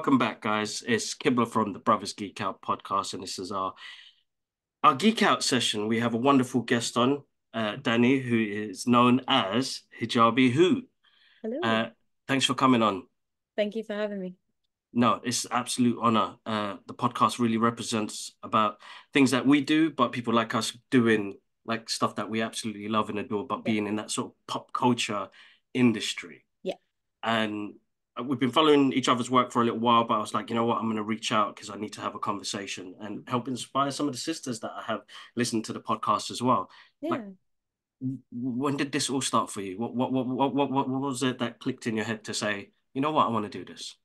welcome back, guys. It's Kibble from the Brothers Geek Out podcast, and this is our Geek Out session. We have a wonderful guest on, Dani, who is known as Hijabi Who. Hello. Uh, Thanks for coming on. Thank you for having me. No, it's an absolute honor. The podcast really represents about things that we do, but people like us doing like stuff that we absolutely love and adore, but Yeah. being in that sort of pop culture industry. Yeah. And we've been following each other's work for a little while, but I was like, you know what, I'm going to reach out because I need to have a conversation and help inspire some of the sisters that I have listened to the podcast as well. Like, Yeah. when did this all start for you? What was it that clicked in your head to say, you know what, I want to do this?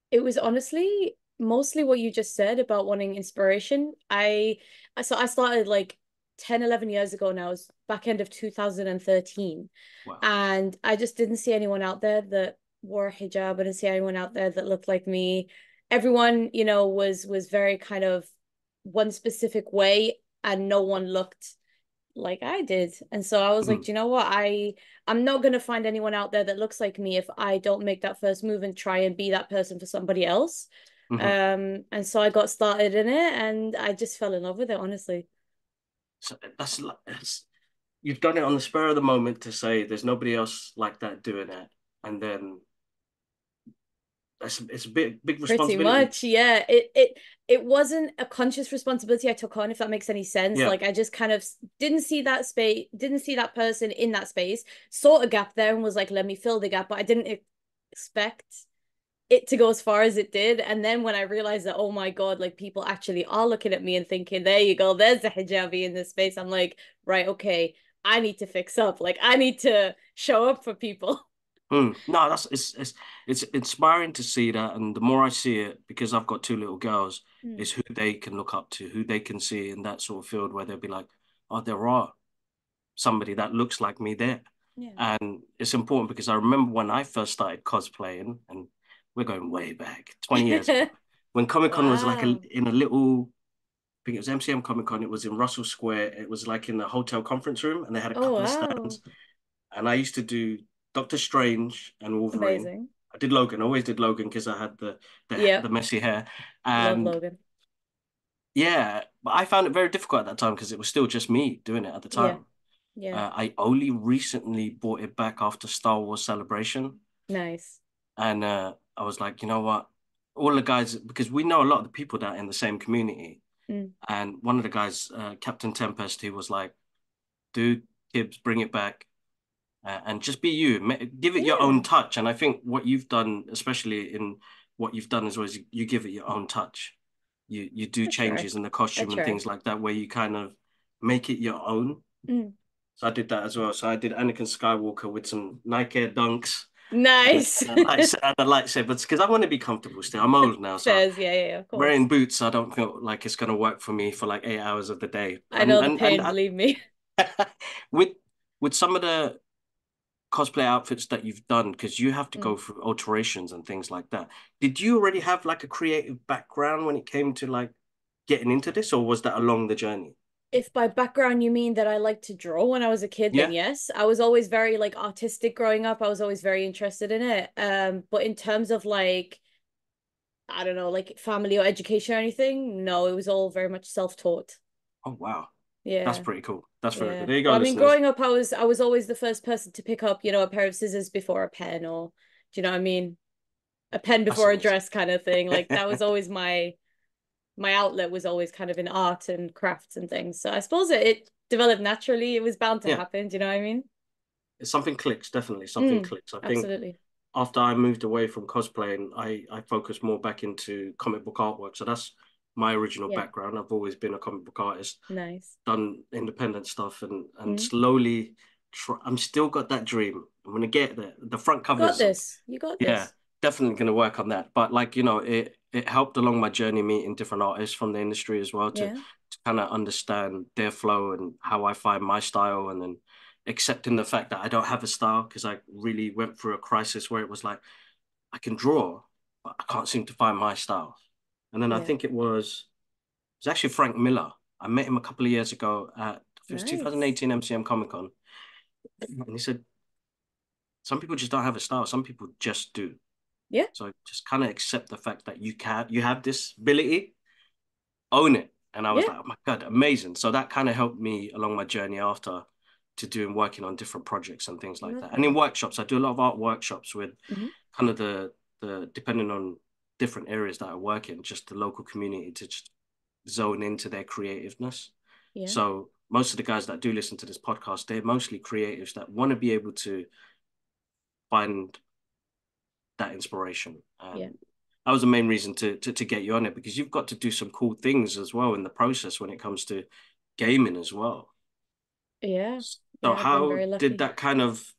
It was honestly mostly what you just said about wanting inspiration. I started like 10, 11 years ago now. It was back end of 2013. Wow. And I just didn't see anyone out there that wore a hijab. I didn't see anyone out there that looked like me. Everyone, was very kind of one specific way, and no one looked like I did. And so I was like, Mhm. do you know what? I'm not gonna find anyone out there that looks like me if I don't make that first move and try and be that person for somebody else. Mhm. And so I got started in it and I just fell in love with it, honestly. So that's you've done it on the spur of the moment to say there's nobody else like that doing it, and then it's a big Pretty responsibility. much, yeah. It wasn't a conscious responsibility I took on, if that makes any sense. Yeah. Like I just kind of didn't see that space, didn't see that person in that space, saw a gap there and was like, let me fill the gap. But I didn't expect it to go as far as it did. And then when I realized that, oh my God, like people actually are looking at me and thinking, there you go, there's the hijabi in this space. I'm like, right, okay, I need to fix up. Like I need to show up for people. No, that's it's inspiring to see that, and the more I see it, because I've got two little girls, Mm. is who they can look up to, who they can see in that sort of field where they'll be like, oh, there are somebody that looks like me there, Yeah. and it's important because I remember when I first started cosplaying, and we're going way back, 20 years ago, when Comic Con was like Wow. in a little. I think it was MCM Comic Con. It was in Russell Square. It was like in the hotel conference room, and they had a Oh, couple of wow. stands, and I used to do Doctor Strange and Wolverine. Amazing. I did Logan. I always did Logan because I had the Yep. messy hair. Love And Logan. yeah, but I found it very difficult at that time because it was still just me doing it at the Yeah. time. Yeah. I only recently bought it back after Star Wars Celebration, Nice. and I was like, you know what? All the guys, because we know a lot of the people that are in the same community, Mm. and one of the guys, Captain Tempest, he was like, "Dude, Gibbs, bring it back." And just be you. Give it your own Yeah. touch. And I think what you've done, especially in what you've done as well, is you give it your own touch. You do I try. changes in the I costume and try. things like that, where you kind of make it your own. Mm. So I did that as well. So I did Anakin Skywalker with some Nike Air Dunks and Nice. a lightsabers because I want to be comfortable still. I'm old now, so Says, yeah, yeah, yeah, of course. wearing boots, I don't feel like it's gonna work for me for like 8 hours of the day. I know the pain, believe me. With some of the cosplay outfits that you've done, because you have to Mm. go through alterations and things like that. Did you already have like a creative background when it came to like getting into this, or was that along the journey? If by background you mean that I like to draw when I was a kid, then Yeah, yes. I was always very like artistic growing up. I was always very interested in it. But in terms of like, I don't know, like family or education or anything, no, it was all very much self-taught. oh wow, that's Yeah. pretty cool. That's very Yeah. good. There you But go, I mean, listeners. growing up, I was always the first person to pick up, a pair of scissors before a pen, or do you know what I mean? A pen That's before a amazing. dress kind of thing. Like that was always my outlet was always kind of in art and crafts and things. So I suppose it developed naturally. It was bound to Yeah, happen, do you know what I mean? something clicks, definitely something Mm, clicks. I think absolutely. after I moved away from cosplaying, I focused more back into comic book artwork. So that's my original Yeah. background. I've always been a comic book artist, Nice. done independent stuff, and Mm. slowly I'm still got that dream. I'm gonna get there. The front You got covers, this. You got yeah, this. definitely gonna work on that. But like, it helped along my journey meeting different artists from the industry as well Yeah. to kind of understand their flow and how I find my style, and then accepting the fact that I don't have a style because I really went through a crisis where it was like I can draw, but I can't seem to find my style. And then I Yeah. think it was actually Frank Miller. I met him a couple of years ago at it was Nice. 2018 MCM Comic Con, and he said some people just don't have a style. Some people just do. Yeah. So just kind of accept the fact that you have this ability, own it. And I was Yeah. like, oh my God, amazing. So that kind of helped me along my journey after to doing working on different projects and things like that. And in Lovely. workshops, I do a lot of art workshops with Hmm. kind of the depending on different areas that I work in, just the local community to just zone into their creativeness. Yeah. So most of the guys that do listen to this podcast, they're mostly creatives that want to be able to find that inspiration. Yeah. That was the main reason to get you on it, because you've got to do some cool things as well in the process when it comes to gaming as well. Yeah. So Yeah. I've been how very did lucky. that kind of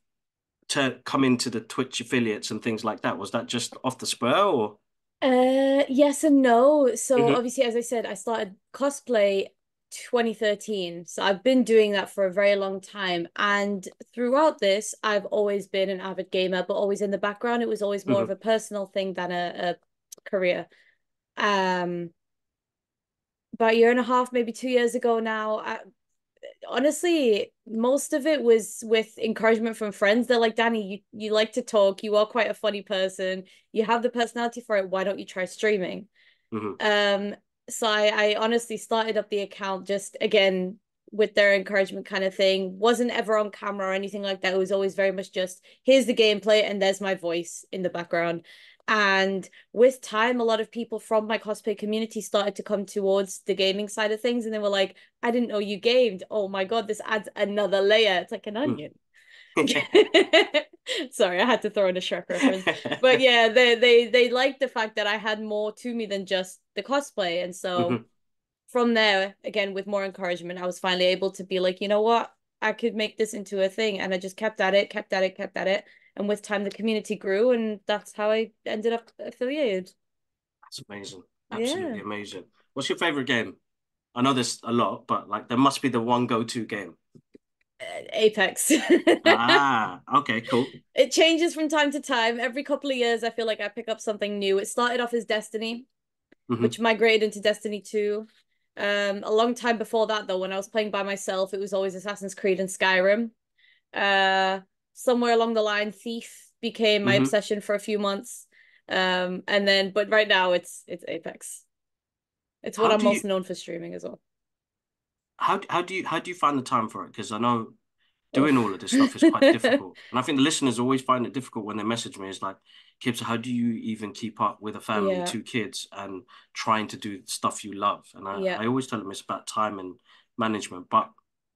come into the Twitch affiliates and things like that? Was that just off the spur or? Yes and no. So Hmm. obviously, as I said, I started cosplay 2013. So I've been doing that for a very long time. And throughout this, I've always been an avid gamer, but always in the background. It was always more of Hmm. a personal thing than a career. Um, about a year and a half, maybe 2 years ago now, honestly, most of it was with encouragement from friends. They're like, Danny, you like to talk, you are quite a funny person, you have the personality for it, why don't you try streaming? Hmm. Um, so I honestly started up the account just again with their encouragement kind of thing. Wasn't ever on camera or anything like that. It was always very much just here's the gameplay and there's my voice in the background. And with time, a lot of people from my cosplay community started to come towards the gaming side of things, and they were like, I didn't know you gamed. Oh my God, this adds another layer. It's like an onion. Sorry, I had to throw in a Shrek reference. But yeah, they liked the fact that I had more to me than just the cosplay. And so Hmm. from there, again, with more encouragement, I was finally able to be like, you know what? I could make this into a thing. And I just kept at it, kept at it, kept at it. And with time, the community grew, and that's how I ended up affiliated. That's amazing. Yeah. Absolutely amazing. What's your favorite game? I know there's a lot, but like there must be the one go-to game. Apex. Ah, okay, cool. It changes from time to time. Every couple of years, I feel like I pick up something new. It started off as Destiny, Hmm. which migrated into Destiny 2. A long time before that, though, when I was playing by myself, it was always Assassin's Creed and Skyrim. Uh, Somewhere along the line, Thief became my Hmm. obsession for a few months. And then, but right now, it's Apex. It's what How I'm do most you known for streaming as well. how do you find the time for it? Because I know doing Oh, all of this stuff is quite difficult. And I think the listeners always find it difficult when they message me. It's like, Kibbs, how do you even keep up with a family, yeah, two kids, and trying to do stuff you love? And yeah, I always tell them it's about time and management. But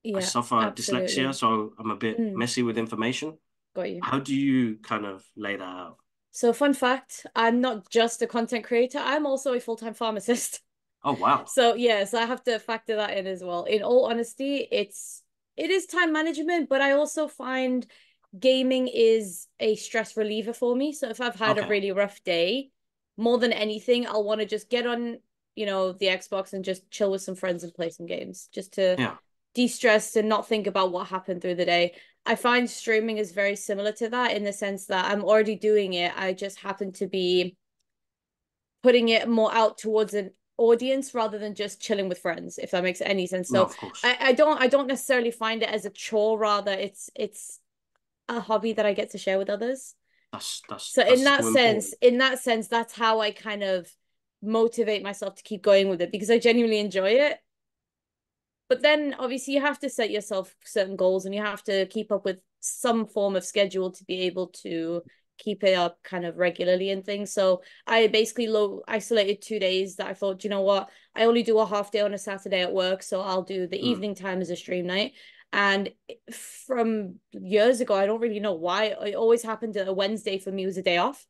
I yeah, suffer dyslexia, absolutely. so I'm a bit Mm, messy with information. got you. How do you kind of lay that out? So, fun fact, I'm not just a content creator, I'm also a full-time pharmacist. Oh, wow. So yes, I have to factor that in as well. In all honesty, it is time management, but I also find gaming is a stress reliever for me. So if I've had a Okay. really rough day, more than anything, I'll want to just get on, the Xbox and just chill with some friends and play some games, just to Yeah. de-stress and not think about what happened through the day. I find streaming is very similar to that in the sense that I'm already doing it. I just happen to be putting it more out towards an audience rather than just chilling with friends, if that makes any sense. No, So of course. I don't necessarily find it as a chore, rather it's a hobby that I get to share with others. So That's so important. in that sense, that's how I kind of motivate myself to keep going with it, because I genuinely enjoy it. But then obviously you have to set yourself certain goals and you have to keep up with some form of schedule to be able to keep it up kind of regularly and things. So I basically low isolated 2 days that I thought, you know what, I only do a half day on a Saturday at work, so I'll do the Mm. evening time as a stream night. And from years ago, I don't really know why, it always happened that a Wednesday for me was a day off.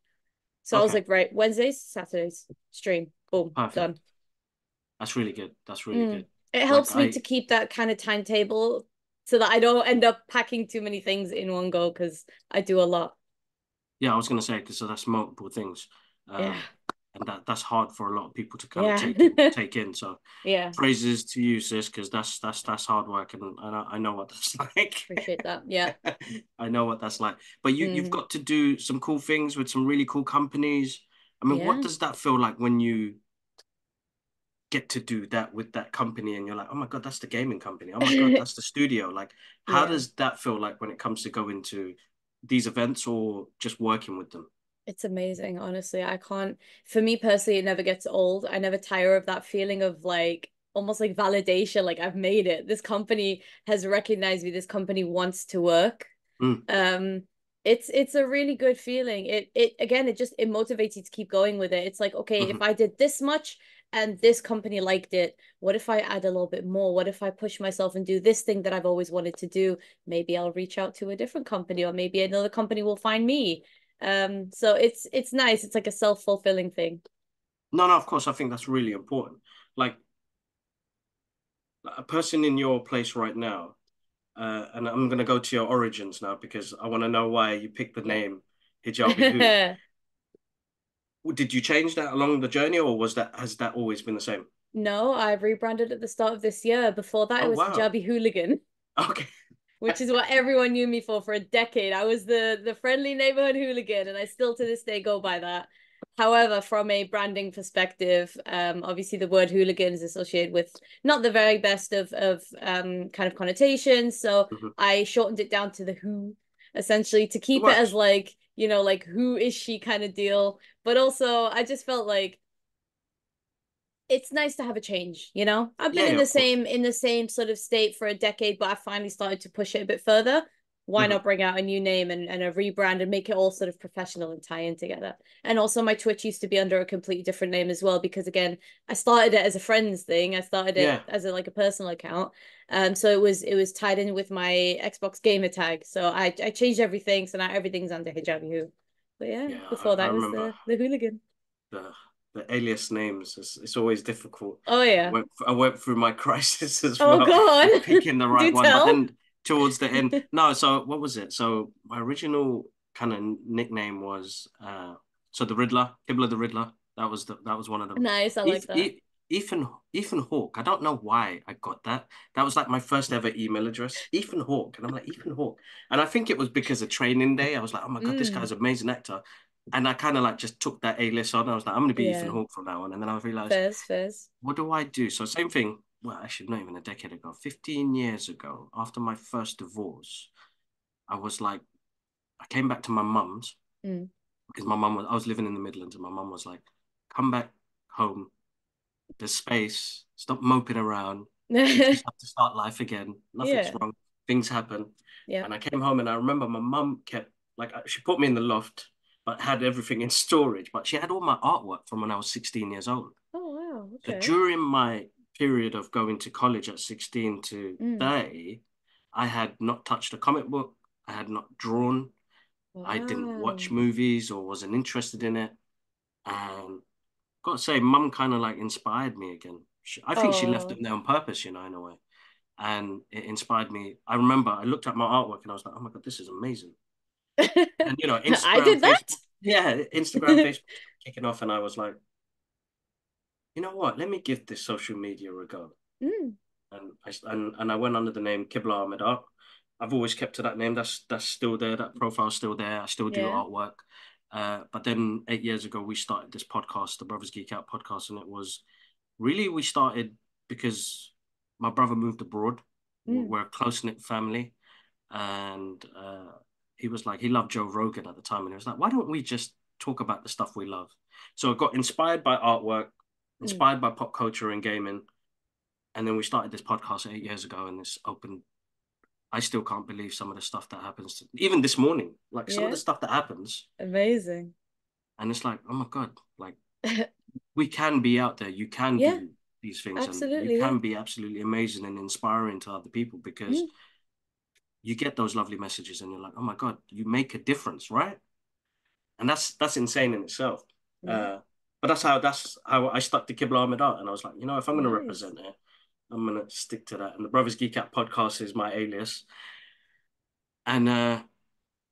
So I was Okay. like, right, Wednesdays, Saturdays, stream, boom, done. Perfect. That's really good. That's really Mm. good. It Like helps me to keep that kind of timetable so that I don't end up packing too many things in one go, because I do a lot. yeah, I was gonna say because so that's multiple things, Yeah. and that's hard for a lot of people to kind of Yeah. take in. So Yeah. praises to you, sis, because that's hard work, and I know what that's like. Appreciate that. Yeah. I know what that's like. But you've Mm. got to do some cool things with some really cool companies. I mean, what Yeah. does that feel like when you get to do that with that company and you're like, oh my God, that's the gaming company. Oh my God, that's the studio. Like, how Yeah. does that feel like when it comes to going to these events or just working with them? It's amazing, honestly. I can't, for me personally, it never gets old. I never tire of that feeling of like almost like validation, like I've made it. This company has recognized me. This company wants to work. Mm, Um, it's a really good feeling. It again, it motivates you to keep going with it. It's like, okay, if mhm. I did this much and this company liked it, what if I add a little bit more? What if I push myself and do this thing that I've always wanted to do? Maybe I'll reach out to a different company, or maybe another company will find me. So it's nice. It's like a self-fulfilling thing. No, no, of course, I think that's really important. Like a person in your place right now, and I'm gonna go to your origins now because I want to know why you picked the name Hijabi Who. Did you change that along the journey, or was that has that always been the same? No, I've rebranded at the start of this year. Before that, it Oh was wow. Hijabi Hooligan. Okay. Which is what everyone knew me for a decade. I was the friendly neighborhood hooligan, and I still to this day go by that. However, from a branding perspective, obviously the word hooligan is associated with not the very best of kind of connotations. So Mhm. I shortened it down to the who, essentially to It keep it as works. like, like who is she kind of deal. But also I just felt like it's nice to have a change, you know? I've been Yeah, yeah, of course. in the same sort of state for a decade, but I finally started to push it a bit further. Why Mhm. not bring out a new name and a rebrand and make it all sort of professional and tie in together? And also my Twitch used to be under a completely different name as well, because again, I started it as a friends thing. I started it Yeah, as a like a personal account. So it was tied in with my Xbox gamer tag. So I changed everything. So now everything's under Hijabi. But yeah, yeah. before I that was remember the hooligan. the the alias names. It's always difficult. Oh yeah. I went through my crisis as Oh, well go with on. picking the right Do one, but tell. then towards the end, no. So what was it? So my original kind of nickname was so the Riddler, Kibler the Riddler. That was one of them. Nice, I like Eth- that. E- Ethan Hawke. I don't know why I got that. That was like my first ever email address, Ethan Hawke, and I'm like Ethan Hawke, and I think it was because of training day. I was like, oh my god, this Mm, guy's an amazing actor. And I kind of like just took that A-list on. I was like, I'm going to be Ethan yeah. Hawke from now on. And then I realized, Fairs, fairs. what do I do? So same thing. Well, actually, not even a decade ago, 15 years ago, after my first divorce, I was like, I came back to my mum's Mm. because I was living in the Midlands and my mum was like, come back home. There's space. Stop moping around. You just have to start life again. Nothing's Yeah. wrong. Things happen. Yeah. And I came home and I remember my mum kept like she put me in the loft, but had everything in storage. But she had all my artwork from when I was 16 years old. Oh wow. So Okay. during my period of going to college at 16 to Mm. 30, I had not touched a comic book. I had not drawn. I didn't watch Wow. movies or wasn't interested in it. And got to say, mum kind of like inspired me again. I think she left it Oh. there on purpose, in a way. And it inspired me. I remember I looked at my artwork and I was like, oh my God, this is amazing. And, I Instagram, did Facebook, that. yeah, Instagram, Facebook kicking off. And I was like, you know what? Let me give this social media a go. Mm. And I went under the name Kibla Ahmed Art. I've always kept to that name. That's still there. That profile's still there. I still do Yeah. artwork. But then 8 years ago, we started this podcast, the Brothers Geek Out podcast, and it was really we started because my brother moved abroad. Mm. We're a close knit family, and he was like he loved Joe Rogan at the time, and he was like, why don't we just talk about the stuff we love? So I got inspired by artwork, Mm. inspired by pop culture and gaming, and then we started this podcast 8 years ago, and it's open. I still can't believe some of the stuff that happens. Even this morning, like some of the Yeah. stuff that happens, Amazing. and it's like, oh my god, like we can be out there. You can Yeah, do these things, and you absolutely. Yeah. can be absolutely amazing and inspiring to other people because Mm. you get those lovely messages, and you're like, oh my god, you make a difference, right? And that's insane in itself. Yeah. Uh, but that's how I stuck to Kibla Ahmed Art, and I was like, if I'm going to Nice. represent it, I'm going to stick to that. And the Brothers Geek Out podcast is my alias. And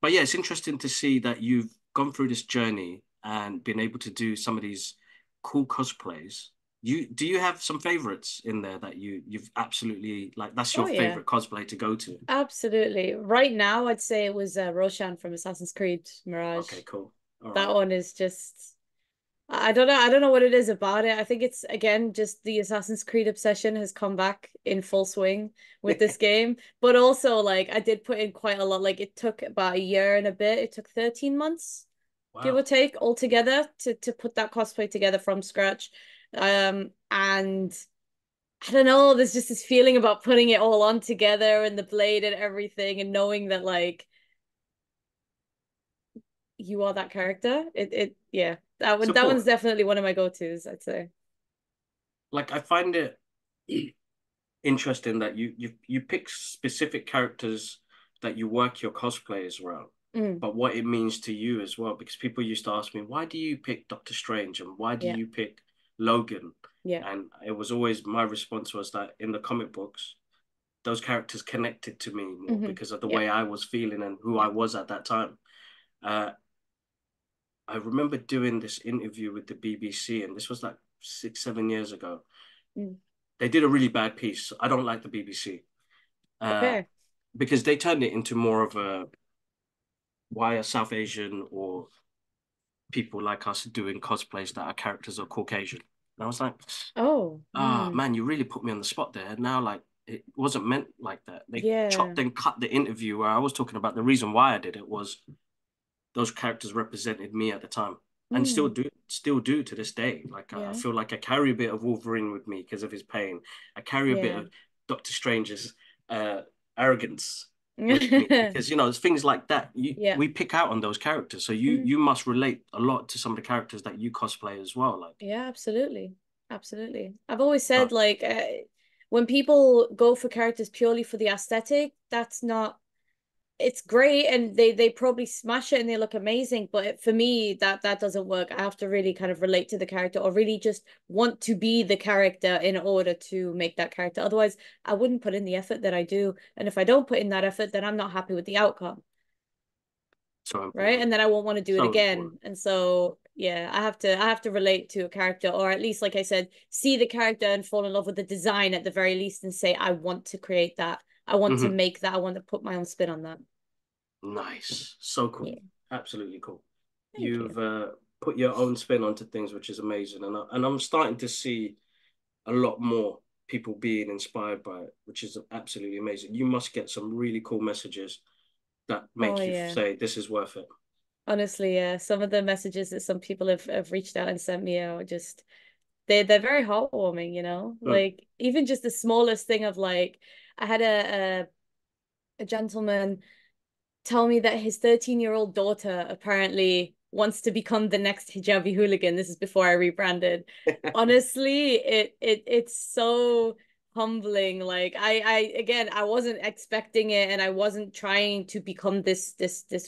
but yeah, it's interesting to see that you've gone through this journey and been able to do some of these cool cosplays. Do you have some favorites in there that you've absolutely like that's Oh your yeah. favorite cosplay to go to? Absolutely. Right now, I'd say it was Roshan from Assassin's Creed Okay, Mirage. cool. All That right. one is just I don't know. I don't know what it is about it. I think it's again just the Assassin's Creed obsession has come back in full swing with this game. But also like I did put in quite a lot. Like it took about a year and a bit. It took 13 months give or Wow. take altogether to put that cosplay together from scratch. And I don't know, there's just this feeling about putting it all on together and the blade and everything and knowing that like you are that character. It yeah. So That one's cool. definitely one of my go-tos, I'd say. Like I find it interesting that you pick specific characters that you work your cosplayers around, Mm, but what it means to you as well. Because people used to ask me, why do you pick Doctor Strange and why do yeah. you pick Logan? Yeah. And it was always my response was that in the comic books, those characters connected to me more Hmm. because of the Yeah. way I was feeling and who I Yeah. was at that time. Uh, I remember doing this interview with the BBC, and this was like 6, 7 years ago. Mm. They did a really bad piece. I don't like the BBC. Uh, Okay. because they turned it into more of a why are South Asian or people like us doing cosplays that our characters are Caucasian. And I was like, Oh. ah, Mm. man, you really put me on the spot there. Now, like, it wasn't meant like that. They Yeah. chopped and cut the interview where I was talking about the reason why I did it was those characters represented me at the time and Mm. still do to this day. Like I Yeah. feel like I carry a bit of Wolverine with me because of his pain. I carry a bit Yeah. of Doctor Strange's uh, arrogance with me because it's things like that. Yeah. We pick out on those characters, so Mm. you must relate a lot to some of the characters that you cosplay as well. Like, Yeah, absolutely. Absolutely. I've always uh, said like when people go for characters purely for the aesthetic, that's not it's great and they probably smash it and they look amazing, but for me that doesn't work. I have to really kind of relate to the character or really just want to be the character in order to make that character. Otherwise, I wouldn't put in the effort that I do. And if I don't put in that effort, then I'm not happy with the outcome, so right? important, And then I won't want to do it so important. again. And so yeah, I have to relate to a character or at least like I said, see the character and fall in love with the design at the very least and say I want to create that. I want to Hmm. make that. I want to put my own spin on that. Nice, so cool, Yeah. absolutely cool. Thank you. You've put your own spin onto things, which is amazing, and I'm starting to see a lot more people being inspired by it, which is absolutely amazing. You must get some really cool messages that Oh make you yeah. say this is worth it. Honestly, yeah. Some of the messages that some people have reached out and sent me are just they're very heartwarming, you know? Mm. Like even just the smallest thing of like I had a gentleman tell me that his 13-year-old daughter apparently wants to become the next hijabi hooligan. This is before I rebranded. Honestly, it's so humbling. Like I again, I wasn't expecting it and I wasn't trying to become this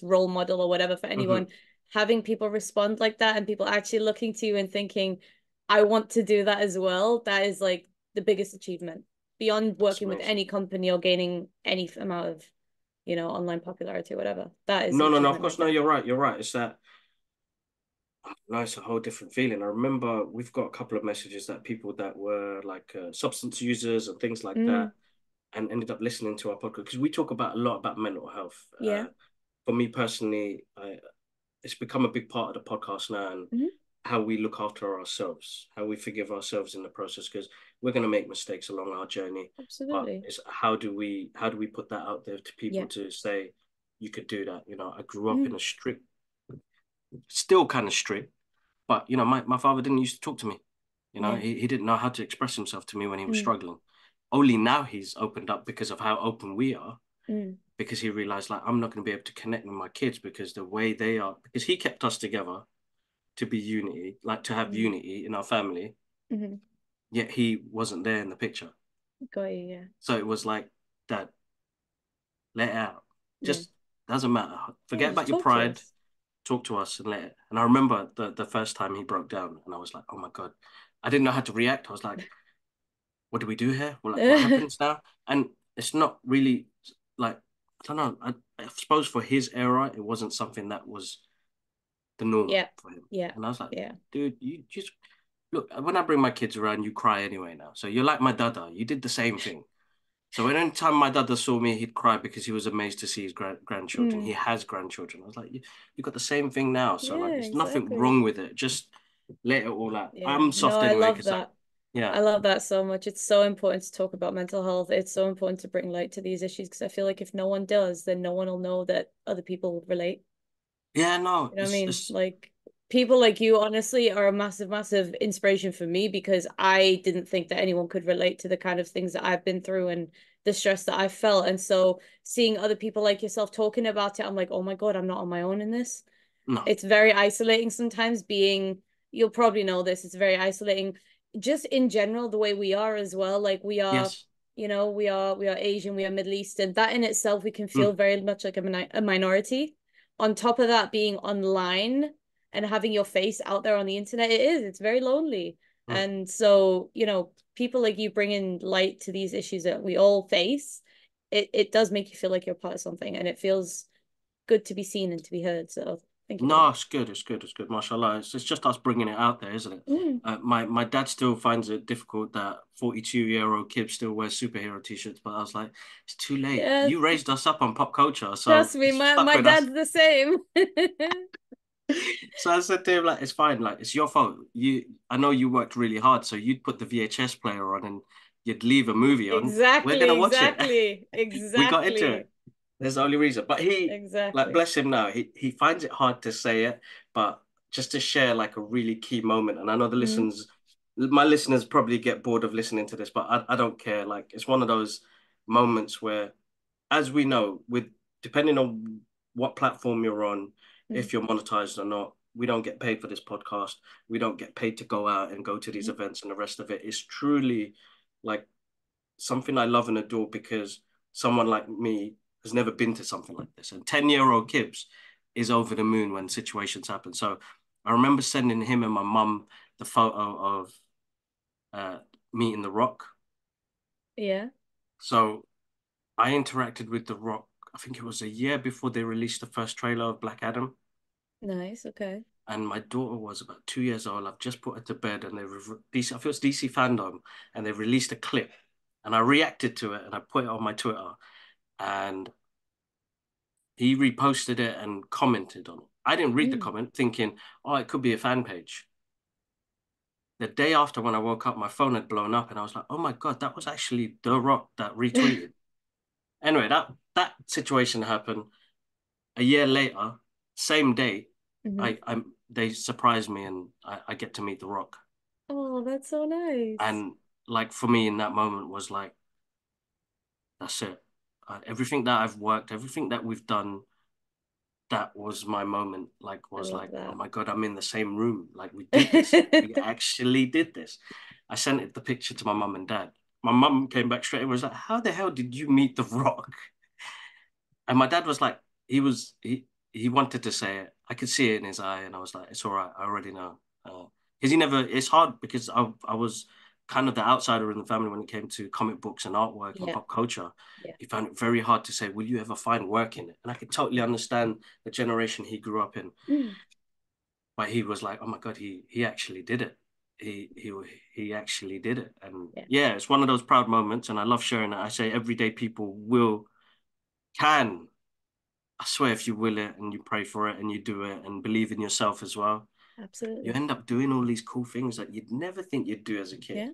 role model or whatever for anyone. Hmm. Having people respond like that and people actually looking to you and thinking, I want to do that as well, that is like the biggest achievement beyond That's working with amazing. any company or gaining any amount of online popularity, whatever. That is an No, no, no. Of achievement course, right no. there. You're right. You're right. It's that. No, it's a whole different feeling. I remember we've got a couple of messages that people that were like substance users and things like Mm, that, and ended up listening to our podcast because we talk about a lot about mental health. yeah. For me personally, it's become a big part of the podcast now, and Hmm. how we look after ourselves, how we forgive ourselves in the process, because we're going to make mistakes along our journey. But Absolutely. it's how do we put that out there to people Yeah. to say you could do that? I grew up in Mm, a strict, still kind of strict, but my father didn't used to talk to me. yeah. He didn't know how to express himself to me when he was Mm, struggling. Only now he's opened up because of how open we are, mm, because he realized like I'm not going to be able to connect with my kids because the way they are, because he kept us together to be unity, like to have mm, unity in our family, mm. yet he wasn't there in the picture. Got you. Yeah. So it was like, Dad, let it out. Yeah. Just doesn't matter. Yeah. Forget Just about your talk to pride. us. Talk to us and let it. And I remember the first time he broke down, and I was like, oh my God. I didn't know how to react. I was like, what do we do here? Well, like, what happens now? And it's not really like, I don't know. I suppose for his era, it wasn't something that was the norm Yeah. for him. Yeah. And I was like, Yeah. dude, you just look, when I bring my kids around, you cry anyway now. So you're like my dada. You did the same thing. So any time my dada saw me, he'd cry because he was amazed to see his grandchildren. Mm. He has grandchildren. I was like, you got the same thing now. So like, Yeah, there's nothing exactly. wrong with it. Just let it all out. Yeah. I'm No, soft I anyway love because that. yeah. I love that so much. It's so important to talk about mental health. It's so important to bring light to these issues because I feel like if no one does, then no one will know that other people relate. Yeah, no, You know what I mean? it's Like people like you honestly are a massive, massive inspiration for me because I didn't think that anyone could relate to the kind of things that I've been through and the stress that I felt. And so seeing other people like yourself talking about it, I'm like, oh my God, I'm not on my own in this. no, It's very isolating sometimes being, you'll probably know this, it's very isolating just in general, the way we are as well. Like we are, yes, we are Asian, we are Middle Eastern. That in itself, we can feel mm, very much like a minority. On top of that, being online and having your face out there on the internet, it's very lonely. mm. And so, people like you bringing light to these issues that we all face, it does make you feel like you're part of something and it feels good to be seen and to be heard. So thank you for No, that. it's good. It's good. It's good. Mashallah. It's just us bringing it out there, isn't it? Mm. My dad still finds it difficult that 42-year-old kid still wears superhero t-shirts, but I was like, it's too late. Yes, You raised us up on pop culture, trust so me, it's my stuck my with us. dad's the same. So I said to him, like, it's fine. Like, it's your fault. I know you worked really hard, so you'd put the VHS player on and you'd leave a movie on. We're Exactly, gonna watch it. exactly, We got into it. exactly, There's the only reason. But like, exactly. bless him now, he finds it hard to say it, but just to share like a really key moment. And I know Mm, my listeners probably get bored of listening to this, but I don't care. Like, it's one of those moments where, as we know, with depending on what platform you're on, mm, if you're monetized or not, we don't get paid for this podcast. We don't get paid to go out and go to these mm, events, and the rest of it is truly like something I love and adore because someone like me has never been to something like this. And 10-year-old Kibbs is over the moon when situations happen. So I remember sending him and my mum the photo of uh, meeting The Rock. yeah, So I interacted with The Rock, I think it was a year before they released the first trailer of Black Adam. nice. Okay. And my daughter was about 2 years old. I've just put her to bed, and DC, I feel it's DC fandom, and they released a clip, and I reacted to it, and I put it on my Twitter, and he reposted it and commented on it. I didn't read the Mm. comment, thinking, "Oh, it could be a fan page." The day after, when I woke up, my phone had blown up, and I was like, "Oh my God, that was actually The Rock that retweeted." Anyway, that situation happened. A year later, same day, Hmm. I they surprised me, and I get to meet The Rock. Oh, that's so nice. And like for me in that moment was like, that's it. Everything that I've worked, everything that we've done, that was my moment. Like, I was love like, oh that. my God, I'm in the same room. Like, we did this. We actually did this. I sent it the picture to my mum and dad. My mum came back straight and was like, how the hell did you meet The Rock? And my dad was like, he wanted to say it. I could see it in his eye, and I was like, it's all right. I already know. Because he never. It's hard because I was kind of the outsider in the family when it came to comic books and artwork and Yeah, pop culture. yeah. He found it very hard to say, will you ever find work in it? And I could totally understand the generation he grew up in, Mm. but he was like, oh my God, he actually did it. He he he actually did it, and Yeah, yeah, it's one of those proud moments, and I love sharing it. I say everyday people will can I swear, if you will it and you pray for it and you do it and believe in yourself as well, you absolutely. end up doing all these cool things that you'd never think you'd do as a kid. Yeah,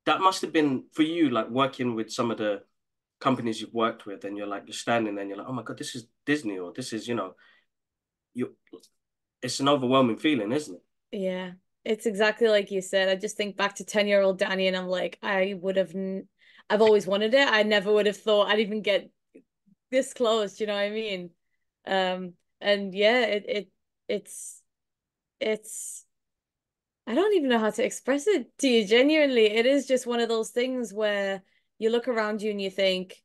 That must have been for you, like working with some of the companies you've worked with, and you're standing there and you're like, oh my God, this is Disney, or this is, you. It's an overwhelming feeling, isn't it? yeah. It's exactly like you said. I just think back to 10-year-old Danny and I'm like, I've always wanted it. I never would have thought I'd even get this close, you know what I mean? And yeah, it's it's I don't even know how to express it to you genuinely. It is just one of those things where you look around you and you think,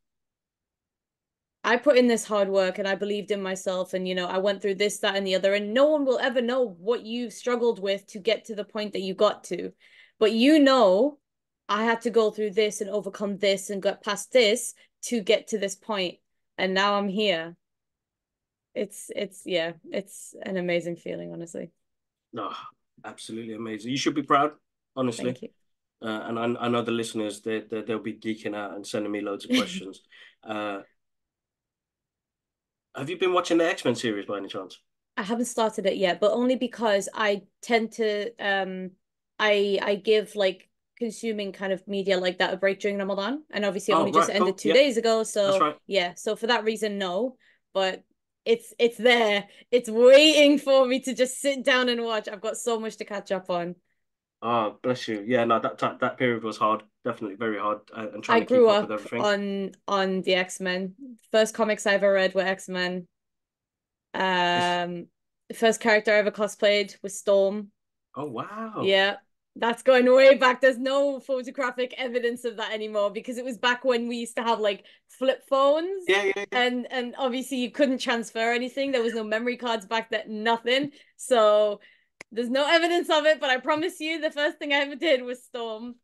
I put in this hard work and I believed in myself and I went through this, that, and the other, and no one will ever know what you've struggled with to get to the point that you got to. But I had to go through this and overcome this and get past this to get to this point. And now I'm here. Yeah, it's an amazing feeling, honestly. No, absolutely amazing. You should be proud, honestly. Thank you. And I know the listeners, they'll be geeking out and sending me loads of questions. Uh, have you been watching the X-Men series by any chance? I haven't started it yet, but only because I tend to I give like consuming kind of media like that a break during Ramadan. And obviously it Oh, only just right, ended cool. two Yeah, days ago. that's So right. yeah, so for that reason, no. But it's there. It's waiting for me to just sit down and watch. I've got so much to catch up on. Oh, bless you. Yeah, no, that period was hard, definitely very hard, and I trying to grew keep up with up everything. on the X-Men. First comics I ever read were X-Men. It's Um, the first character I ever cosplayed was Storm. oh wow. Yeah, that's going way back. There's no photographic evidence of that anymore because it was back when we used to have like flip phones, Yeah, yeah, yeah. and obviously you couldn't transfer anything. There was no memory cards back then, nothing. So there's no evidence of it, but I promise you the first thing I ever did was Storm.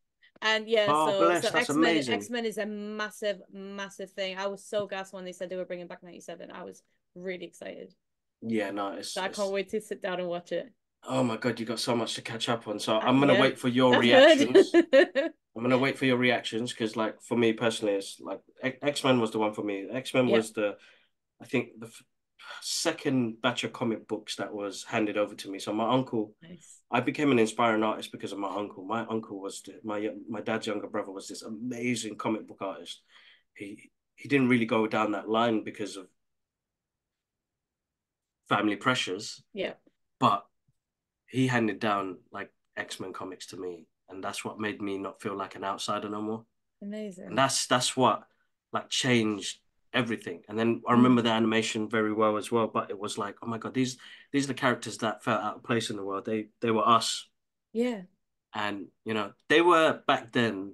And yeah, Oh, so bless. That's X-Men amazing. X-Men is a massive, massive thing. I was so gassed when they said they were bringing back 97. I was really excited. Yeah, no, So I can't it's. wait to sit down and watch it. Oh my God, you got so much to catch up on. So I'm gonna Yeah, wait for your I've heard. reactions. I'm gonna wait for your reactions because, like, for me personally, it's like X-Men was the one for me. X-Men Yeah, was I think, the second batch of comic books that was handed over to me. So my uncle, nice. I became an inspiring artist because of my uncle. My uncle was my dad's younger brother was this amazing comic book artist. He didn't really go down that line because of family pressures, Yeah, but he handed down like X-Men comics to me, and that's what made me not feel like an outsider no more. And amazing. that's what like changed everything. And then I Mm. remember the animation very well as well. But it was like, oh my God, these are the characters that felt out of place in the world. They were us, Yeah, and they were back then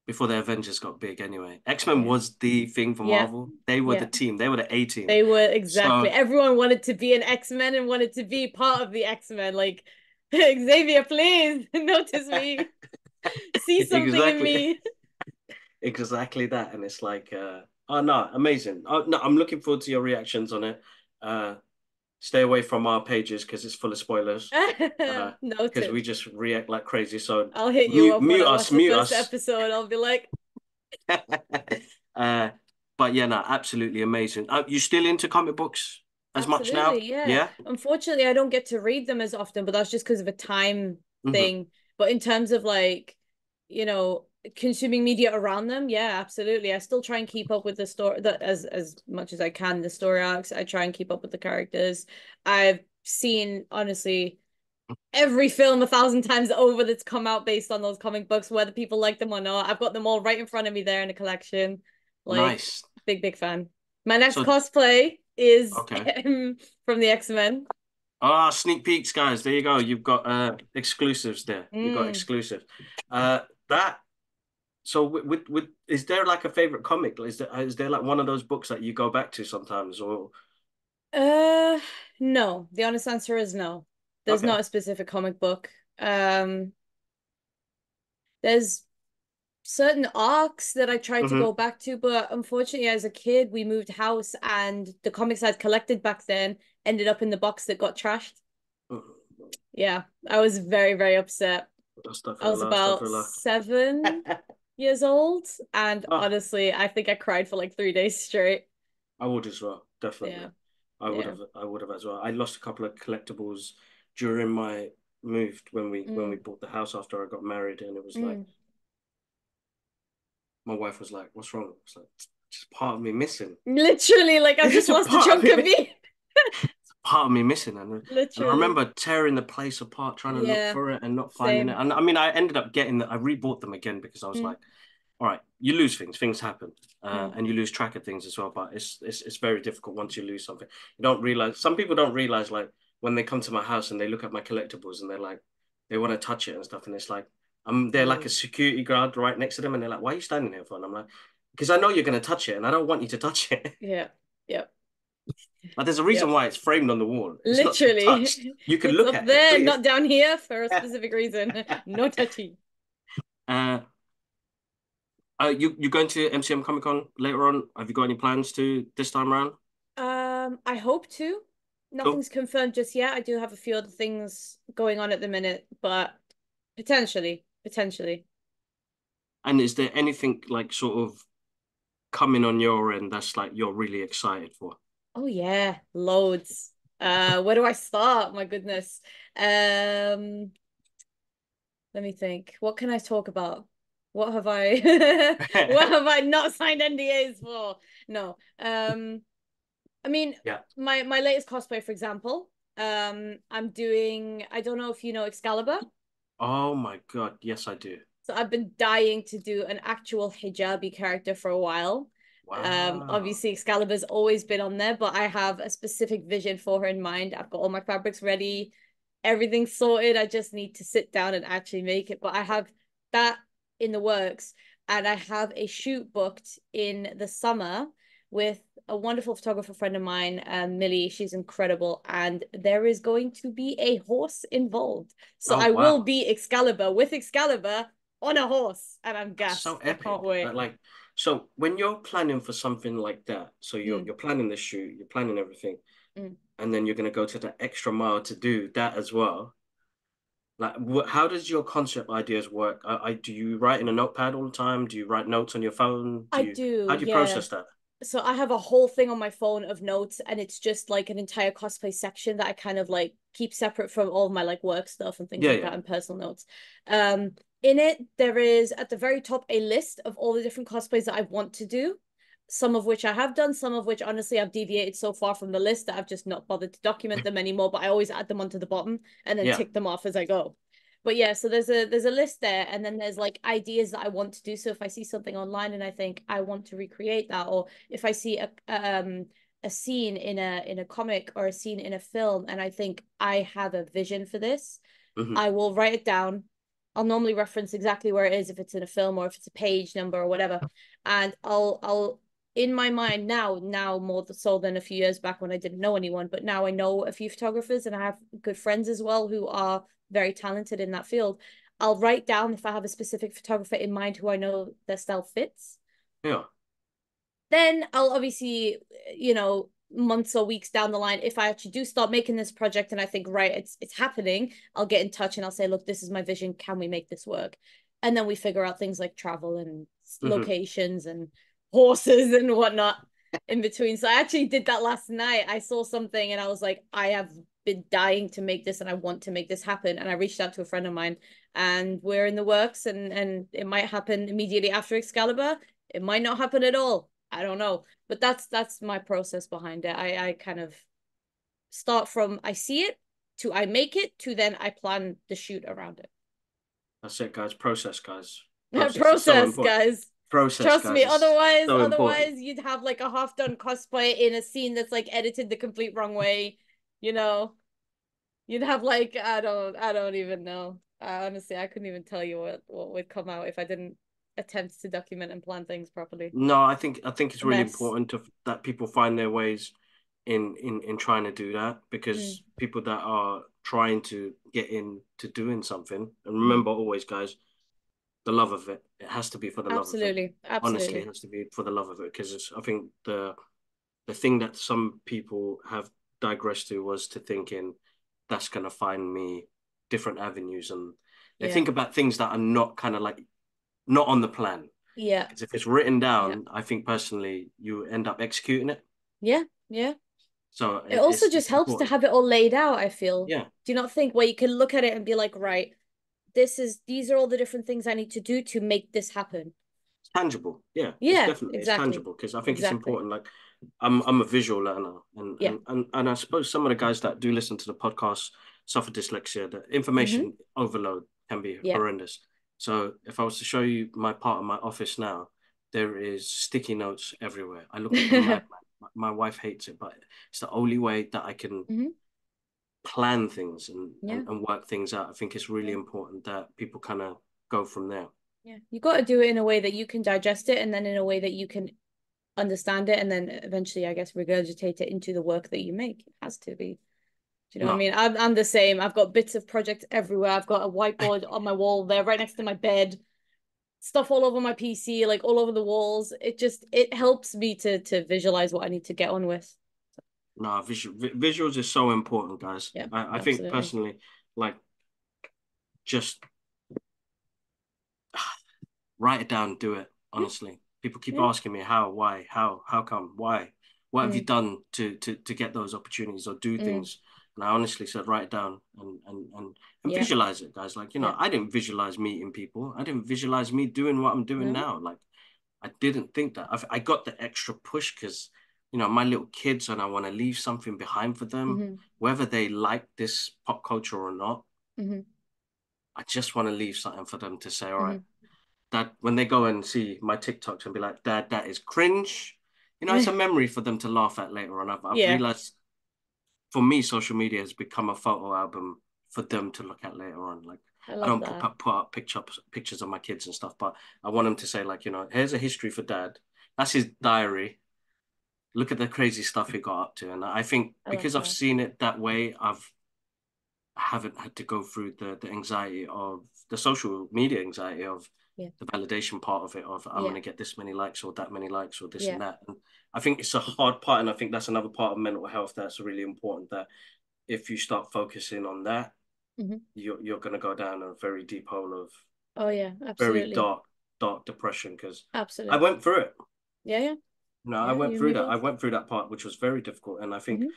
before the Avengers got big. Anyway, X-Men yeah, was the thing for yeah, Marvel. They were the yeah. team. They were the A team. They were exactly. So Everyone wanted to be an X-Men and wanted to be part of the X-Men. Like, Xavier, please notice me. See something in exactly, me. exactly that. And it's like, oh no, amazing. Oh no, I'm looking forward to your reactions on it. Uh, Stay away from our pages because it's full of spoilers. Because we Noted. just react like crazy. So I'll hit you up when I watch the mute first us. episode. I'll be like, uh, but yeah, no, absolutely amazing. You still into comic books as much now? absolutely, yeah. Yeah. Unfortunately, I don't get to read them as often, but that's just because of a time Hmm. thing. But in terms of like, you know, consuming media around them, yeah, absolutely. I still try and keep up with the story that as much as I can, the story arcs. I try and keep up with the characters. I've seen honestly every film 1,000 times over that's come out based on those comic books, whether people like them or not. I've got them all right in front of me there in a collection. Like, Nice. big, big fan. My next So cosplay is okay. from the X-Men. Ah, sneak peeks, guys. There you go. You've got exclusives there. You've got Mm. exclusive. That so with is there like a favorite comic? Is there like one of those books that you go back to sometimes or Uh, no. The honest answer is no. There's okay. not a specific comic book. Um, there's certain arcs that I tried to Hmm. go back to, but unfortunately, as a kid, we moved house and the comics I'd collected back then ended up in the box that got trashed. Yeah, I was very, very upset. I was Astaghfirullah, about astaghfirullah. 7 years old, and Ah, honestly, I think I cried for like 3 days straight. I would as well, definitely. Yeah, yeah. I would have as well. I lost a couple of collectibles during my moved when we Mm, bought the house after I got married, and it was like mm. my wife was like, "What's wrong?" It's like just part of me missing. Literally, like I've just It's a lost a part of chunk of me, me. part of me missing, and I Literally. remember tearing the place apart, trying to look Yeah, for it and not finding it. same. And I mean, I ended up getting that. I rebought them again because I was Mm, like, all right, you lose things happen, mm. and you lose track of things as well. But it's very difficult once you lose something. You don't realize. Some people don't realize like when they come to my house and they look at my collectibles and they're like, they want to touch it and stuff, and it's like I'm there like a Ooh. security guard right next to them, and they're like, why are you standing here for? And I'm like, because I know you're gonna touch it, and I don't want you to touch it. Yeah, yep, Like there's a reason yep. why it's framed on the wall. It's not to be touched. Literally. You can It's look up at it, there, please. not down here for a specific reason. No touchy. uh, you going to MCM Comic Con later on? Have you got any plans to this time around? I hope to. Cool. Nothing's confirmed just yet. I do have a few other things going on at the minute, but potentially, potentially. And is there anything like sort of coming on your end that's like you're really excited for? Oh yeah, loads. Where do I start? My goodness. Um, Let me think. What can I talk about? What have I what have I not signed NDAs for? No. I mean, Yeah. my latest cosplay, for example, I'm doing. I don't know if you know Excalibur. Oh my God. Yes, I do. So I've been dying to do an actual hijabi character for a while. Wow. Obviously Excalibur's always been on there, but I have a specific vision for her in mind. I've got all my fabrics ready, everything sorted. I just need to sit down and actually make it. But I have that in the works, and I have a shoot booked in the summer with a wonderful photographer friend of mine, Millie. She's incredible, and there is going to be a horse involved. So Oh I will wow. be Excalibur with Excalibur on a horse, and I'm That's so gassed. I can't epic. wait. Like, so when you're planning for something like that, so you're Mm, you're planning the shoot, you're planning everything, mm. and then you're gonna go to the extra mile to do that as well. Like, how does your concept ideas work? Do you write in a notepad all the time? Do you write notes on your phone? I do, How do you yeah. process that? So I have a whole thing on my phone of notes, and it's just like an entire cosplay section that I kind of like keep separate from all of my like work stuff and things Yeah, like yeah. that and personal notes. In it there is at the very top a list of all the different cosplays that I want to do. Some of which I have done, some of which honestly I've deviated so far from the list that I've just not bothered to document them anymore, but I always add them onto the bottom and then Yeah. tick them off as I go. But yeah, so there's a list there, and then there's like ideas that I want to do. So if I see something online and I think I want to recreate that, or if I see a scene in a comic or a scene in a film and I think I have a vision for this, Hmm. I will write it down. I'll normally reference exactly where it is if it's in a film or if it's a page number or whatever. And I'll in my mind now more so than a few years back when I didn't know anyone, but now I know a few photographers and I have good friends as well who are very talented in that field. I'll write down if I have a specific photographer in mind who I know their style fits. Yeah. Then I'll obviously, months or weeks down the line, if I actually do start making this project and I think, right, it's happening, I'll get in touch and I'll say, look, this is my vision. Can we make this work? And then we figure out things like travel and Hmm. locations and horses and whatnot in between. So I actually did that last night. I saw something and I was like, I have been dying to make this and I want to make this happen. And I reached out to a friend of mine and we're in the works, and it might happen immediately after Excalibur. It might not happen at all. I don't know. But that's my process behind it. I kind of start from I see it to I make it to then I plan the shoot around it. That's it, guys. Process, guys. Process is so Process, important. guys. Process, Trust me. guys, is Otherwise, so important. otherwise you'd have like a half done cosplay in a scene that's like edited the complete wrong way. You know, you'd have like I don't even know. Honestly, I couldn't even tell you what would come out if I didn't attempt to document and plan things properly. No, I think it's A really mess. important that people find their ways in trying to do that, Mm, because people that are trying to get into doing something, and mm. remember always, guys, the love of it. It has to be for the love of it. Absolutely, Honestly, it absolutely. has to be for the love of it, because I think the thing that some people have digressed to was to thinking that's gonna find me different avenues, and they Yeah, think about things that are not kind of like not on the plan. yeah, Because if it's written yeah, down, I think personally you end up executing it. yeah, yeah. So It also it's just it's helps to important. have it all laid out, I feel. Yeah, Do you not think where you can look at it and be like, right, these are all the different things I need to do to make this happen. it's tangible. Yeah, Yeah, it's exactly. tangible, because I think it's Exactly. important. Like I'm a visual learner, and Yeah. I suppose some of the guys that do listen to the podcast suffer dyslexia. The Mm-hmm. information overload can be Yeah. horrendous. So if I was to show you my part of my office now, there is sticky notes everywhere. I look like a madman. My wife hates it, but it's the only way that I can Mm-hmm. plan things and, Yeah. and work things out. I think it's really Yeah. important that people kind of go from there. Yeah. You got to do it in a way that you can digest it and then in a way that you can understand it and then eventually, I guess, regurgitate it into the work that you make. It has to be. Do you know what I No, mean? I'm the same. I've got bits of projects everywhere. I've got a whiteboard on my wall there, right next to my bed, stuff all over my PC, like all over the walls. It helps me to visualize what I need to get on with. no, visuals is so important, guys. Yeah, I think absolutely. personally, like, just write it down, do it. Mm, Honestly, people keep yeah. asking me how, why, how come, why, what have you Mm, done to get those opportunities or do mm, things? And I honestly said, write it down and yeah. visualize it, guys. Like, Yeah. I didn't visualize meeting people. I didn't visualize me doing what I'm doing No. now. Like, I didn't think that. I got the extra push because my little kids and I want to leave something behind for them, Hmm. whether they like this pop culture or not. Hmm. I just want to leave something for them to say, all right, Hmm. Dad, when they go and see my TikToks and be like, Dad, that is cringe. It's a memory for them to laugh at later on. I've Yeah, realized for me, social media has become a photo album for them to look at later on. Like I I love don't that. put up pictures of my kids and stuff, but I want them to say like, here's a history for Dad. That's his diary. Look at the crazy stuff he got up to. And I think I love because I've that. seen it that way, I haven't had to go through the anxiety of the social media anxiety of Yeah, the validation part of it of I'm going yeah, to get this many likes or that many likes or this yeah. and that. And I think it's a hard part, and I think that's another part of mental health that's really important. That if you start focusing on that, Hmm. you're going to go down a very deep hole of Oh yeah, very absolutely, dark depression. Because I absolutely. went through it. Yeah, yeah, I yeah. went You and through me that. I both. went through that part, which was very difficult. And I think Hmm.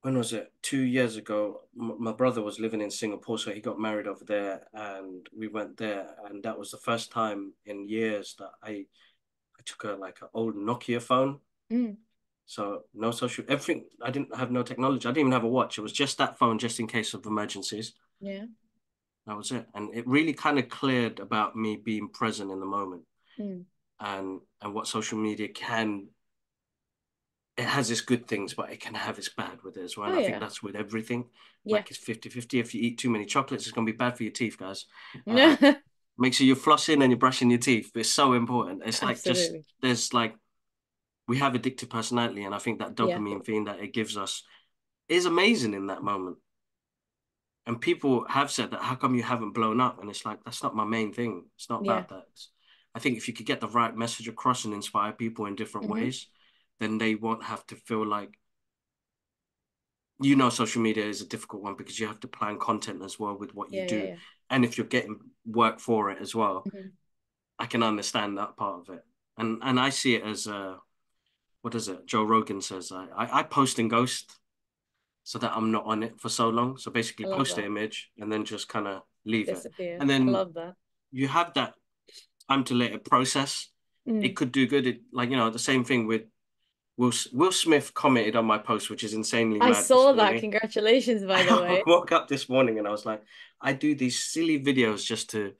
when was it? 2 years ago, my brother was living in Singapore, so he got married over there, and we went there, and that was the first time in years that I took a like an old Nokia phone. Mm. So no social, everything. I didn't have no technology. I didn't even have a watch. It was just that phone, just in case of emergencies. Yeah. That was it, and it really kind of cleared about me being present in the moment, Mm. and what social media can. It has its good things, but it can have its bad with it as well. Oh And I think yeah. that's with everything. Yeah. Like it's 50-50. If you eat too many chocolates, it's going to be bad for your teeth, guys. Uh, make sure you're flossing and you're brushing your teeth. It's so important. It's like just, Absolutely. there's like, we have addictive personality. And I think that Yeah. dopamine thing that it gives us is amazing in that moment. And people have said that, how come you haven't blown up? And it's like, that's not my main thing. It's not Yeah. about that. I think if you could get the right message across and inspire people in different Hmm. ways, then they won't have to feel like, social media is a difficult one because you have to plan content as well with what you Yeah. Yeah. do. Yeah. And if you're getting work for it as well, Hmm. I can understand that part of it. And I see it as what is it? Joe Rogan says I post and ghost so that I'm not on it for so long. So basically I love post the that. image and then just kind of leave it. Disappear. And I then love that. you have that time to let it process. It Mm. could do good. Like, the same thing with Will Smith commented on my post, which is insanely I mad this saw that. morning. Congratulations, by the I way. woke up this morning and I was like, I do these silly videos just to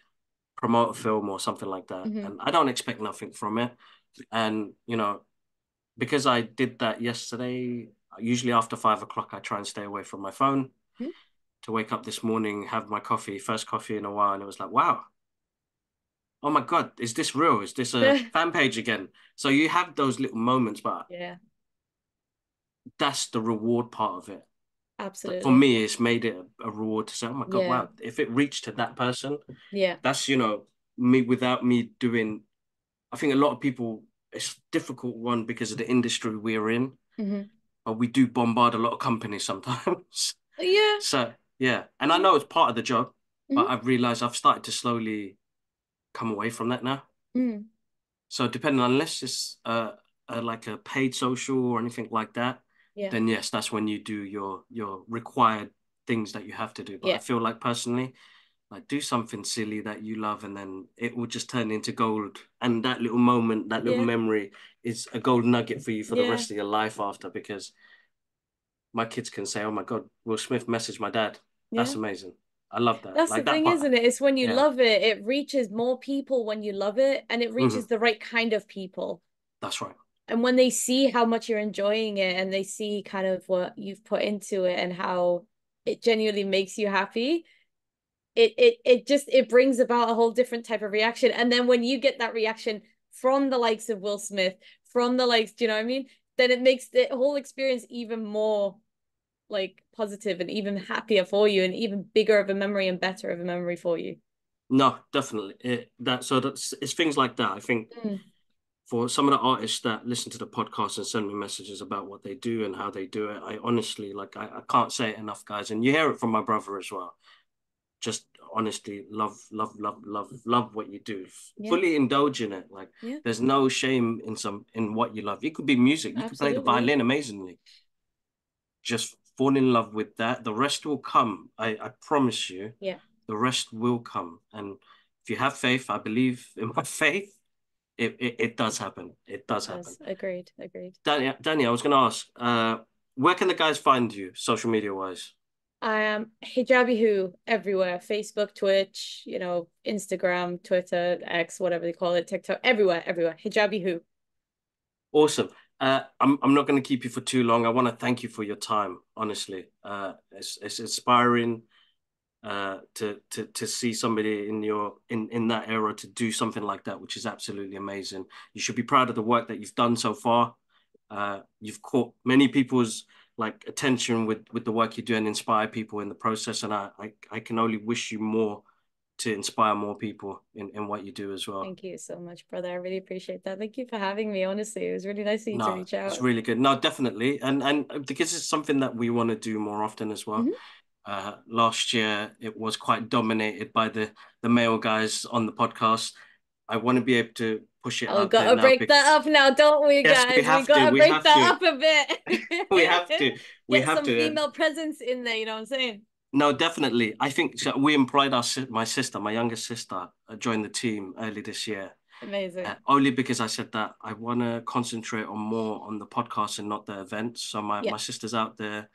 promote a film or something like that. Hmm. And I don't expect nothing from it. And, because I did that yesterday, usually after 5 o'clock, I try and stay away from my phone to wake up this morning, have my coffee, first coffee in a while. And it was like, wow, oh my God, is this real? Is this a fan page again? So you have those little moments, but Yeah. that's the reward part of it. For Absolutely. me, it's made it a reward to say, oh my God, Yeah. wow, if it reached to that person, Yeah. that's, me without me doing, I think a lot of people, it's a difficult one because of the industry we're in, Hmm. but we do bombard a lot of companies sometimes. Yeah. So, yeah. And I Yeah. know it's part of the job, but Hmm. I've realized I've started to slowly come away from that now. Mm. So, depending, unless it's like a paid social or anything like that, Yeah. then yes, that's when you do your required things that you have to do. But I Yeah. feel like personally, like do something silly that you love, and then it will just turn into gold. And that little moment, that little Yeah. memory is a gold nugget for you for the Yeah. rest of your life after, because my kids can say, oh my God, Will Smith messaged my dad. That's Yeah. amazing. I love that. That's the Like that thing, part. isn't it? It's when you Yeah. love it, it reaches more people when you love it, and it Hmm. reaches the right kind of people. That's right. And when they see how much you're enjoying it and they see kind of what you've put into it and how it genuinely makes you happy, it brings about a whole different type of reaction. And then when you get that reaction from the likes of Will Smith, from the likes, do you know what I mean? Then it makes the whole experience even more like positive and even happier for you and even bigger of a memory and better of a memory for you. No, definitely. It's things like that. I think Mm. for some of the artists that listen to the podcast and send me messages about what they do and how they do it, I honestly, like, I can't say it enough, guys. And you hear it from my brother as well. Just honestly love, love, love, love, love what you do. Yeah. Fully indulge in it. Like Yeah. there's no shame in what you love. It could be music. You could play the Absolutely. violin amazingly. Just fall in love with that. The rest will come. I promise you, Yeah. the rest will come. And if you have faith, I believe in my faith. it does happen. It It does happen. does. Agreed. Agreed. Danny, I was going to ask, where can the guys find you, social media wise? I am Hijabi who everywhere. Facebook, Twitch, Instagram, Twitter, X, whatever they call it, TikTok, everywhere, everywhere. Hijabi who. Awesome. I'm not going to keep you for too long. I want to thank you for your time. Honestly, it's inspiring to see somebody in that era to do something like that, which is absolutely amazing. You should be proud of the work that you've done so far. You've caught many people's like attention with the work you do and inspire people in the process. And I can only wish you more to inspire more people in what you do as well. Thank you so much, brother. I really appreciate that. Thank you for having me. Honestly, it was really nice of you to No, reach it's out. really good. No, definitely. And because it's something that we want to do more often as well. Mhm. Last year it was quite dominated by the male guys on the podcast. I want to be able to push it Oh, we out there gotta now. break that up now, don't we, Yes, we guys? We have to. gotta We break have that to. up a We have bit. to. We Get have some to. female presence in there, you know what I'm saying? No, definitely. I think so we employed my sister, my youngest sister, joined the team early this year. Amazing. Only because I said that I want to concentrate on more on the podcast and not the events. So Yeah. my sister's out there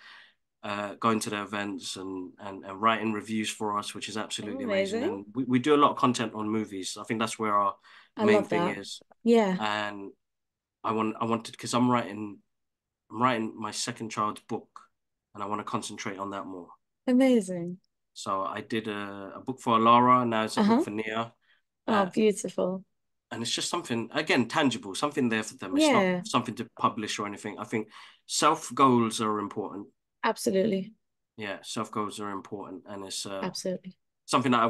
going to the events and writing reviews for us, which is Oh, absolutely amazing. amazing. And we do a lot of content on movies. I think that's where our I main love thing that. is. Yeah. And I wanted because I'm writing my second child's book, and I want to concentrate on that more. Amazing. So I did a book for Alara, now it's a book Uh-huh. for Nia. Oh, Uh, beautiful. and it's just something, again, tangible, something there for them. It's not Yeah, something to publish or anything. I think self goals are important. absolutely. Yeah, self goals are important, and it's Absolutely. something that I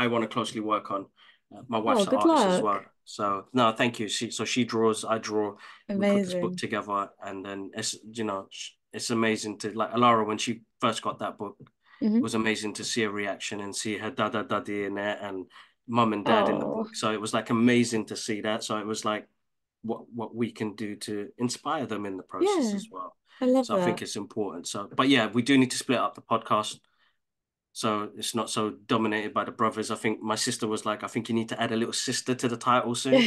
want to closely work on. My Oh, wife's an good artist as well, luck. so no, thank you. She draws, I draw. We put this book Amazing. together, and then it's amazing to like Alara when she first got that book. It Hmm. was amazing to see her reaction and see her dada daddy in it and mum and dad in the Oh, book. So it was like amazing to see that. So it was like what we can do to inspire them in the process yeah. as well. I love So I think that. it's important. So, but yeah, we do need to split up the podcast so it's not so dominated by the brothers. I think my sister was like, I think you need to add a little sister to the title soon.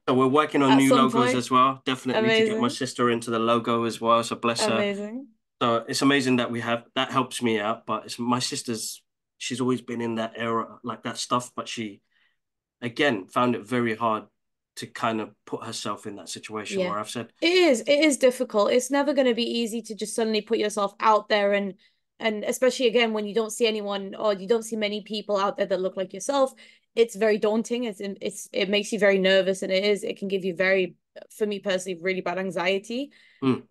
So we're working on At new some logos point. as well. Definitely to get my Amazing. sister into the logo as well. So bless her. Amazing. So it's amazing that we have that helps me out. But it's my sister's, she's always been in that era, like that stuff. But she, again, found it very hard to kind of put herself in that situation Yeah. where I've said, It is. It is difficult. It's never going to be easy to just suddenly put yourself out there and especially again when you don't see anyone or you don't see many people out there that look like yourself, it's very daunting. It makes you very nervous and it can give you very, for me personally, really bad anxiety. mm,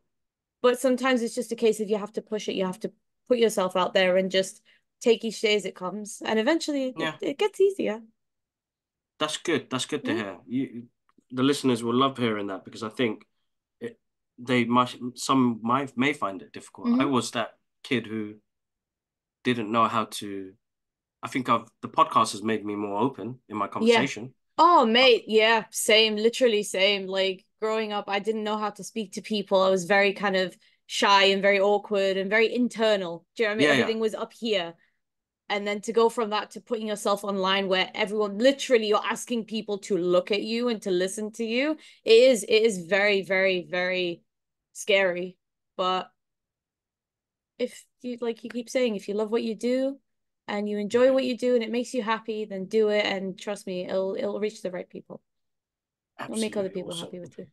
But sometimes it's just a case of you have to push it. You have to put yourself out there and just take each day as it comes. And eventually yeah, it gets easier. that's good. That's good to Yeah. hear. The listeners will love hearing that because I think it, they might some might may find it difficult. I Hmm. was that kid who didn't know how to. I think I've the podcast has made me more open in my Yeah. conversation. Oh, Uh, mate. Yeah. Same. Literally same. Like growing up, I didn't know how to speak to people. I was very kind of shy and very awkward and very internal. Do you know what I mean? yeah, yeah, Everything was up here. And then to go from that to putting yourself online where everyone literally you're asking people to look at you and to listen to you, it is very, very, very scary. But if you like you keep saying, if you love what you do and you enjoy yeah. what you do and it makes you happy, then do it. And trust me, it'll reach the right people. It'll make other Absolutely people awesome. happy with you.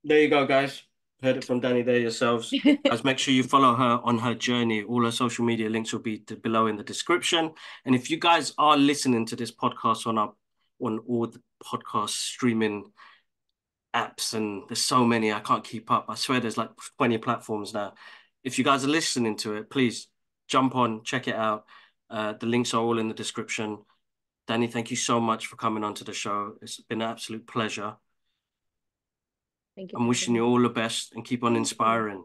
There you go, guys. Heard it from Danny there yourselves. Guys, make sure you follow her on her journey. All her social media links will be below in the description. And if you guys are listening to this podcast on all the podcast streaming apps, and there's so many, I can't keep up. I swear there's like 20 platforms now. If you guys are listening to it, please jump on, check it out. The links are all in the description. Danny, thank you so much for coming onto the show. It's been an absolute pleasure. Thank you I'm for having wishing you me. all the best and keep on Thank you. inspiring.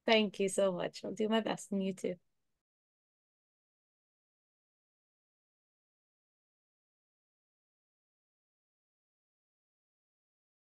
Thank you so much. I'll do my best, and you too.